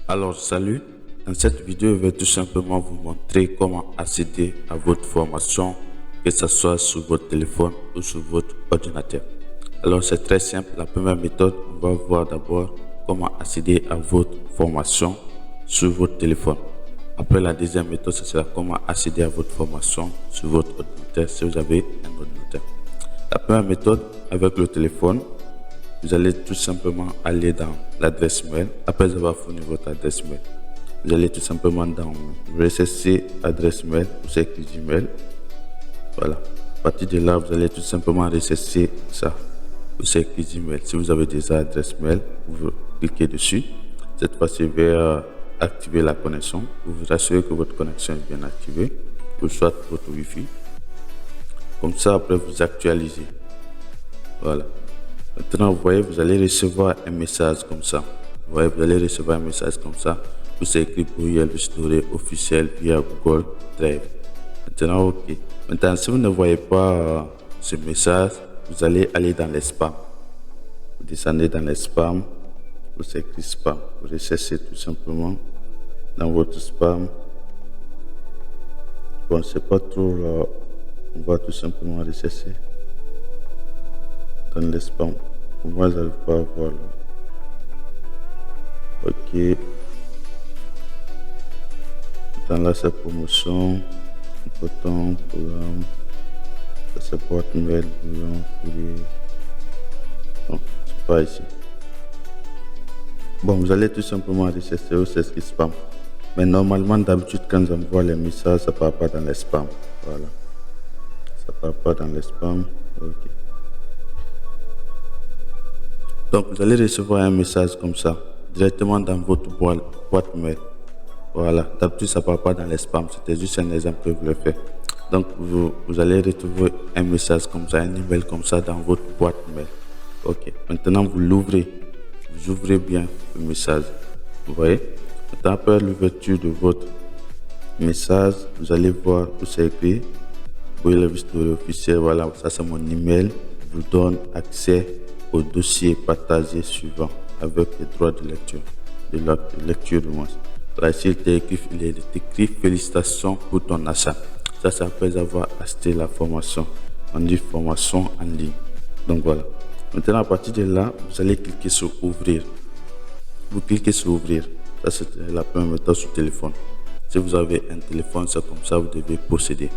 Alors salut, dans cette vidéo je vais tout simplement vous montrer comment accéder à votre formation, que ce soit sur votre téléphone ou sur votre ordinateur. Alors c'est très simple, la première méthode, on va voir d'abord comment accéder à votre formation sur votre téléphone. Après la deuxième méthode, ce sera comment accéder à votre formation sur votre ordinateur si vous avez un ordinateur. La première méthode, avec le téléphone, vous allez tout simplement aller dans l'adresse mail. Après avoir fourni votre adresse mail, vous allez tout simplement dans RSSC adresse mail ou c'est écrit Gmail. Voilà. À partir de là, vous allez tout simplement RSSC ça ou c'est écrit Gmail. Si vous avez déjà adresse mail, vous cliquez dessus. Cette fois-ci, vous allez activer la connexion. Vous vous rassurez que votre connexion est bien activée ou soit votre Wi-Fi. Comme ça, après, vous actualisez. Voilà. Maintenant, vous voyez, vous allez recevoir un message comme ça. Vous voyez, vous allez recevoir un message comme ça. Où c'est écrit Brouillard restauré officiel via Google Drive. Maintenant, ok. Maintenant, si vous ne voyez pas ce message, vous allez aller dans les spams. Vous descendez dans les spams. Où c'est écrit spam. Vous recherchez tout simplement dans votre spam. Bon, c'est pas trop là. On va tout simplement rechercher dans les spams. Moi, je n'arrive pas à voir là. Ok. Dans là, c'est promotion, important, programme. Ça, c'est boîte mail, bouillon, courrier. Non, c'est pas ici. Bon, vous allez tout simplement rechercher où c'est ce qui spam. Mais normalement, d'habitude, quand j'envoie les messages, ça ne part pas dans les spams. Voilà. Ça ne part pas dans les spams. Ok. Donc, vous allez recevoir un message comme ça, directement dans votre boîte mail. Voilà. D'habitude, ça ne part pas dans les spams. C'était juste un exemple que je voulais faire. Donc, vous allez retrouver un message comme ça, un email comme ça dans votre boîte mail. Ok. Maintenant, vous l'ouvrez. Vous ouvrez bien le message. Vous voyez? Maintenant, après l'ouverture de votre message, vous allez voir où c'est écrit. Vous voyez le restauré officiel. Voilà. Ça, c'est mon email. Je vous donne accès au dossier partagé suivant avec les droits de lecture, de lecture de moi. Là, ici, il est écrit félicitations pour ton achat. Ça, c'est après avoir acheté la formation. On dit formation en ligne. Donc voilà. Maintenant, à partir de là, vous allez cliquer sur ouvrir. Vous cliquez sur ouvrir. Ça, c'est la première méthode sur téléphone. Si vous avez un téléphone, c'est comme ça, vous devez procéder.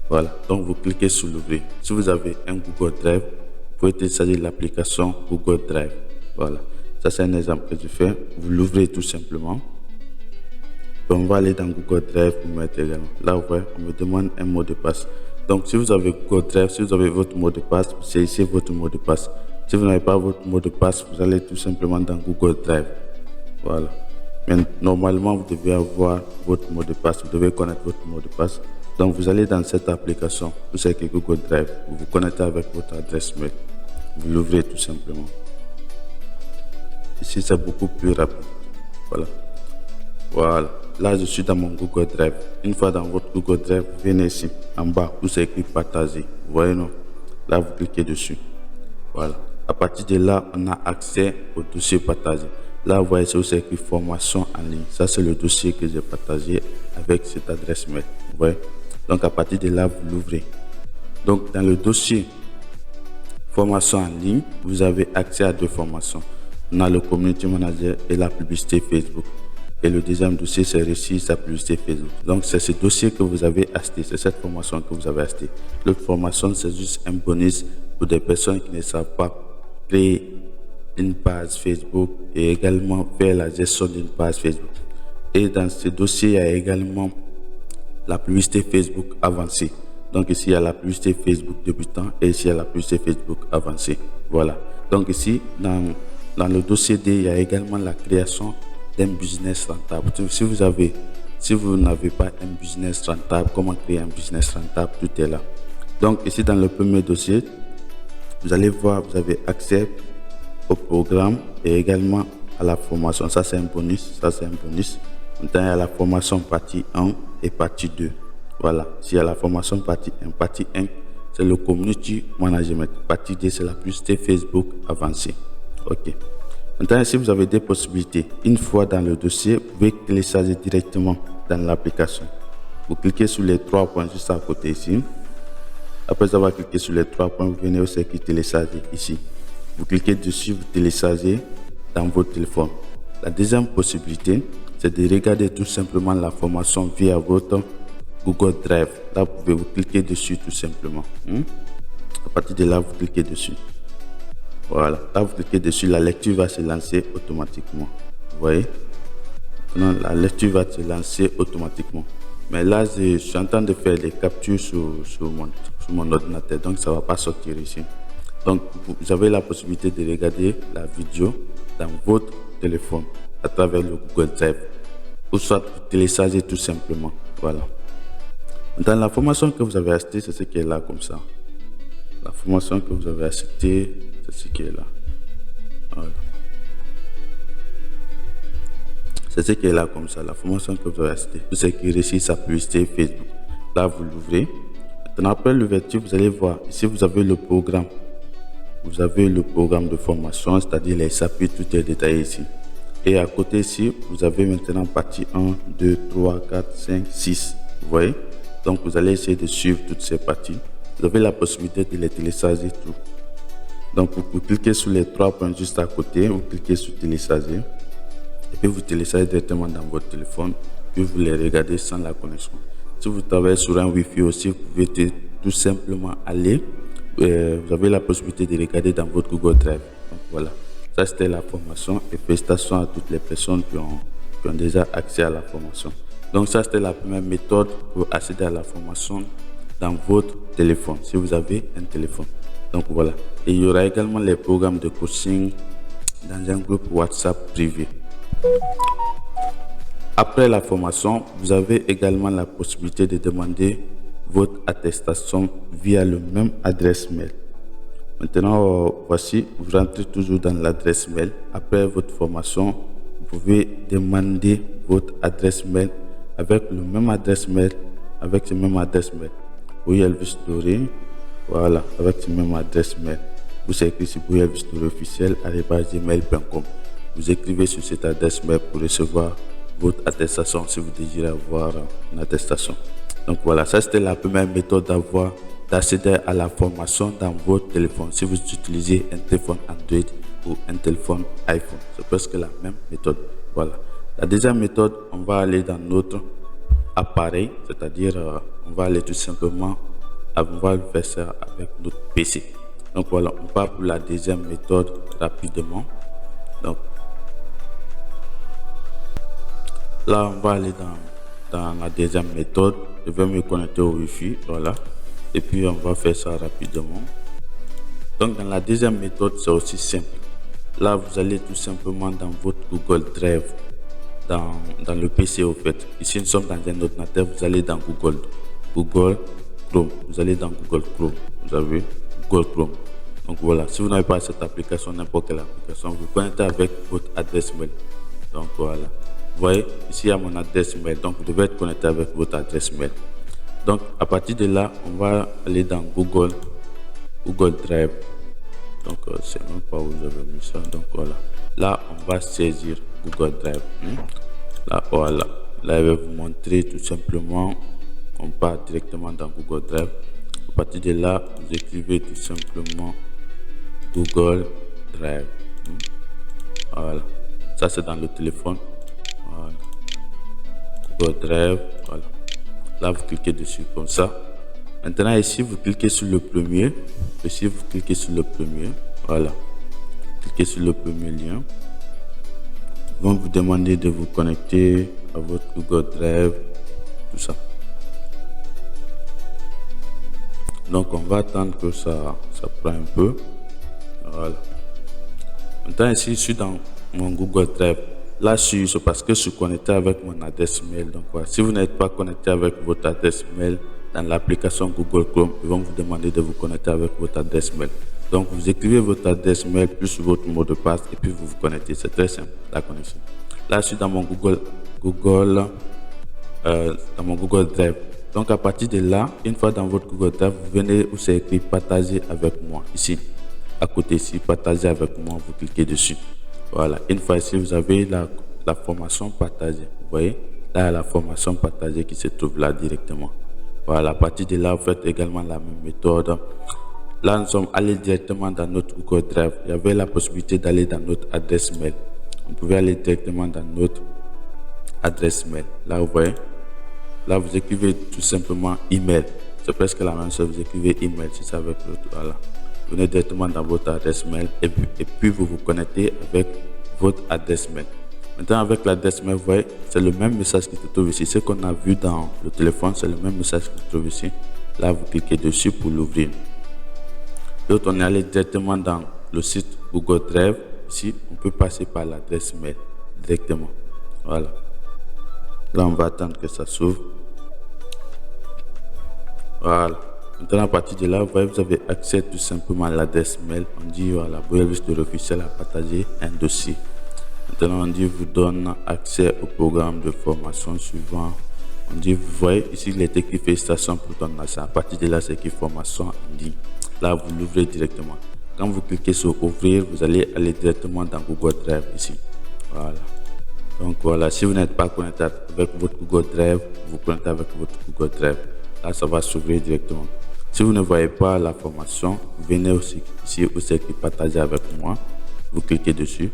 Voilà. Donc, vous cliquez sur l'ouvrir. Si vous avez un Google Drive, vous pouvez télécharger l'application Google Drive. Voilà. Ça, c'est un exemple que je fais. Vous l'ouvrez tout simplement. On va aller dans Google Drive pour mettre également. Là, vous voyez, on me demande un mot de passe. Donc, si vous avez Google Drive, si vous avez votre mot de passe, c'est ici votre mot de passe. Si vous n'avez pas votre mot de passe, vous allez tout simplement dans Google Drive. Voilà. Mais normalement, vous devez avoir votre mot de passe. Vous devez connaître votre mot de passe. Donc, vous allez dans cette application. Vous savez que Google Drive. Vous vous connectez avec votre adresse mail. Vous l'ouvrez tout simplement. Ici, c'est beaucoup plus rapide. Voilà. Voilà. Là, je suis dans mon Google Drive. Une fois dans votre Google Drive, vous venez ici, en bas, où c'est écrit partager. Vous voyez, non? Là, vous cliquez dessus. Voilà. À partir de là, on a accès au dossier partagé. Là, vous voyez, c'est où c'est écrit formation en ligne. Ça, c'est le dossier que j'ai partagé avec cette adresse mail. Vous voyez? Donc, à partir de là, vous l'ouvrez. Donc, dans le dossier formation en ligne, vous avez accès à deux formations. On a le community manager et la publicité Facebook. Et le deuxième dossier, c'est réussir sa publicité Facebook. Donc, c'est ce dossier que vous avez acheté. C'est cette formation que vous avez acheté. L'autre formation, c'est juste un bonus pour des personnes qui ne savent pas créer une page Facebook et également faire la gestion d'une page Facebook. Et dans ce dossier, il y a également la publicité Facebook avancée. Donc, ici, il y a la publicité Facebook débutant et ici, il y a la publicité Facebook avancée. Voilà. Donc, ici, dans le dossier D, il y a également la création d'un business rentable. Si vous n'avez pas un business rentable, comment créer un business rentable, tout est là. Donc ici dans le premier dossier, vous allez voir, vous avez accès au programme et également à la formation. Ça c'est un bonus, Maintenant il y a la formation partie 1 et partie 2. Voilà, s'il y a la formation partie 1, c'est le community management. Partie 2, c'est la publicité Facebook avancée. Ok. Maintenant, ici, vous avez deux possibilités. Une fois dans le dossier, vous pouvez télécharger directement dans l'application. Vous cliquez sur les trois points juste à côté ici. Après avoir cliqué sur les trois points, vous venez au circuit télécharger ici. Vous cliquez dessus, vous téléchargez dans votre téléphone. La deuxième possibilité, c'est de regarder tout simplement la formation via votre Google Drive. Là, vous pouvez vous cliquer dessus tout simplement. À partir de là, vous cliquez dessus. Voilà, là vous cliquez dessus, la lecture va se lancer automatiquement. Vous voyez? Maintenant, la lecture va se lancer automatiquement. Mais là, je suis en train de faire des captures sur mon ordinateur, donc ça ne va pas sortir ici. Donc, vous avez la possibilité de regarder la vidéo dans votre téléphone à travers le Google Drive. Ou soit vous téléchargez tout simplement. Voilà. Dans la formation que vous avez achetée, c'est ce qui est là comme ça. La formation que vous avez achetée, c'est ce qui est là. Voilà. C'est ce qui est là comme ça, la formation que vous avez achetée. Tout ce qui réussit sa publicité Facebook. Là, vous l'ouvrez. Maintenant, après l'ouverture, vous allez voir. Ici, vous avez le programme. Vous avez le programme de formation, c'est-à-dire les chapitres, tout est détaillé ici. Et à côté ici, vous avez maintenant partie 1, 2, 3, 4, 5, 6. Vous voyez? Donc, vous allez essayer de suivre toutes ces parties. Vous avez la possibilité de les télécharger tout. Donc, vous cliquez sur les trois points juste à côté, vous cliquez sur télécharger. Et puis, vous téléchargez directement dans votre téléphone. Puis, vous les regardez sans la connexion. Si vous travaillez sur un Wi-Fi aussi, vous pouvez tout simplement aller. Vous avez la possibilité de regarder dans votre Google Drive. Donc, voilà. Ça, c'était la formation. Et félicitations à toutes les personnes qui ont déjà accès à la formation. Donc, ça, c'était la première méthode pour accéder à la formation dans votre téléphone, si vous avez un téléphone. Donc, voilà. Et il y aura également les programmes de coaching dans un groupe WhatsApp privé. Après la formation, vous avez également la possibilité de demander votre attestation via le même adresse mail. Maintenant, voici, vous rentrez toujours dans l'adresse mail. Après votre formation, vous pouvez demander votre adresse mail avec le même adresse mail, avec ce même adresse mail. Bouye Elvis Touré, voilà, avec ce même adresse mail. Vous écrivez sur bouyeelvistouré@gmail.com. Vous écrivez sur cette adresse mail pour recevoir votre attestation si vous désirez avoir une attestation. Donc voilà, ça c'était la première méthode d'accéder à la formation dans votre téléphone. Si vous utilisez un téléphone Android ou un téléphone iPhone, c'est presque la même méthode. Voilà. La deuxième méthode, on va aller dans notre appareil, c'est-à-dire on va aller tout simplement, on va faire ça avec notre PC. Donc voilà, on part pour la deuxième méthode rapidement. Donc là, on va aller dans la deuxième méthode. Je vais me connecter au Wi-Fi, voilà. Et puis on va faire ça rapidement. Donc dans la deuxième méthode, c'est aussi simple. Là, vous allez tout simplement dans votre Google Drive, dans le PC au fait. Ici, nous sommes dans un ordinateur, vous allez dans Google Chrome. Vous allez dans Google Chrome. Vous avez Google Chrome. Donc voilà, si vous n'avez pas cette application, n'importe quelle application, vous connectez avec votre adresse mail. Donc voilà. Vous voyez, ici il y a mon adresse mail. Donc vous devez être connecté avec votre adresse mail. Donc à partir de là, on va aller dans Google Drive. Donc c'est même pas où j'avais mis ça. Donc voilà. Là, on va saisir Google Drive. Là, voilà. Là, je vais vous montrer tout simplement. On part directement dans Google Drive. À partir de là, vous écrivez tout simplement Google Drive. Voilà. Ça, c'est dans le téléphone. Voilà. Google Drive. Voilà. Là, vous cliquez dessus comme ça. Maintenant, ici, vous cliquez sur le premier. Ici, vous cliquez sur le premier. Voilà. Cliquez sur le premier lien. Ils vont vous demander de vous connecter à votre Google Drive. Tout ça. Donc, on va attendre que ça prend un peu. Voilà. Maintenant, ici, je suis dans mon Google Drive. Là, c'est parce que je suis connecté avec mon adresse mail. Donc, voilà. Si vous n'êtes pas connecté avec votre adresse mail dans l'application Google Chrome, ils vont vous demander de vous connecter avec votre adresse mail. Donc, vous écrivez votre adresse mail plus votre mot de passe et puis vous vous connectez. C'est très simple, la connexion. Là, je suis dans mon Google Drive. Donc, à partir de là, une fois dans votre Google Drive, vous venez où c'est écrit partager avec moi. Ici, à côté ici, partager avec moi, vous cliquez dessus. Voilà, une fois ici, vous avez la formation partagée. Vous voyez, là, il y a la formation partagée qui se trouve là directement. Voilà, à partir de là, vous faites également la même méthode. Là, nous sommes allés directement dans notre Google Drive. Il y avait la possibilité d'aller dans notre adresse mail. On pouvait aller directement dans notre adresse mail. Là, vous voyez, là, vous écrivez tout simplement email. C'est presque la même chose. Vous écrivez email, c'est ça avec l'autre. Voilà. Vous venez directement dans votre adresse mail et puis vous vous connectez avec votre adresse mail. Maintenant, avec l'adresse mail, vous voyez, c'est le même message qui se trouve ici. Ce qu'on a vu dans le téléphone, c'est le même message qui se trouve ici. Là, vous cliquez dessus pour l'ouvrir. L'autre, on est allé directement dans le site Google Drive. Ici, on peut passer par l'adresse mail directement. Voilà. Là, on va attendre que ça s'ouvre. Voilà. Maintenant, à partir de là, vous voyez, vous avez accès tout simplement à l'adresse mail. On dit, voilà, Bouygues Store officiel a partagé un dossier. Maintenant, on dit, vous donne accès au programme de formation suivant. On dit, vous voyez, ici, il est écrit félicitations pour ton achat. À partir de là, c'est écrit formation en ligne. Là, vous l'ouvrez directement. Quand vous cliquez sur ouvrir, vous allez aller directement dans Google Drive ici. Voilà. Donc voilà, si vous n'êtes pas connecté avec votre Google Drive, vous connectez avec votre Google Drive. Là, ça va s'ouvrir directement. Si vous ne voyez pas la formation, vous venez aussi ici où c'est écrit partager avec moi. Vous cliquez dessus.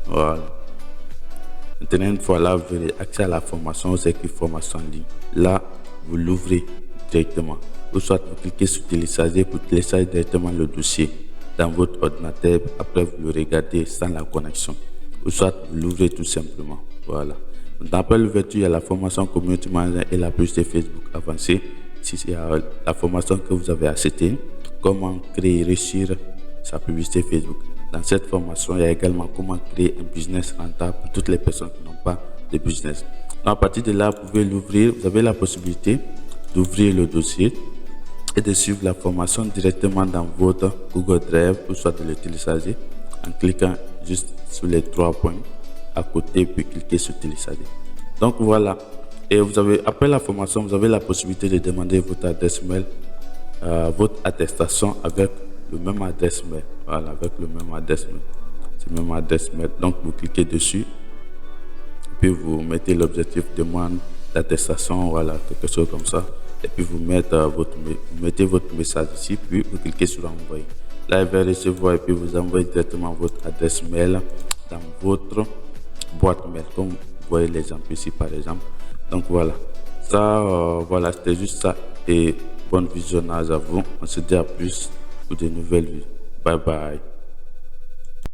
Voilà. Maintenant, une fois là, vous avez accès à la formation où c'est écrit formation en ligne. Là, vous l'ouvrez directement. Ou soit vous cliquez sur télécharger pour télécharger directement le dossier dans votre ordinateur. Après, vous le regardez sans la connexion. Ou soit vous l'ouvrez tout simplement. Voilà. Après l'ouverture, il y a la formation Community Manager et la publicité Facebook avancée. Ici, il y a la formation que vous avez achetée. Comment créer et réussir sa publicité Facebook. Dans cette formation, il y a également comment créer un business rentable pour toutes les personnes qui n'ont pas de business. Donc, à partir de là, vous pouvez l'ouvrir. Vous avez la possibilité d'ouvrir le dossier et de suivre la formation directement dans votre Google Drive ou soit de le télécharger en cliquant juste sur les 3 points à côté puis cliquer sur télécharger. Donc voilà, et vous avez, après la formation, vous avez la possibilité de demander votre adresse mail, votre attestation avec le même adresse mail. Voilà, avec le même adresse mail. C'est le même adresse mail. Donc vous cliquez dessus puis vous mettez l'objectif demande d'attestation, voilà, quelque chose comme ça. Et puis vous mettez votre message ici, puis vous cliquez sur envoyer. Là, il va recevoir et puis vous envoyez directement votre adresse mail dans votre boîte mail, comme vous voyez l'exemple ici par exemple. Donc voilà, ça, voilà, c'était juste ça. Et bon visionnage à vous. On se dit à plus pour de nouvelles vues. Bye bye.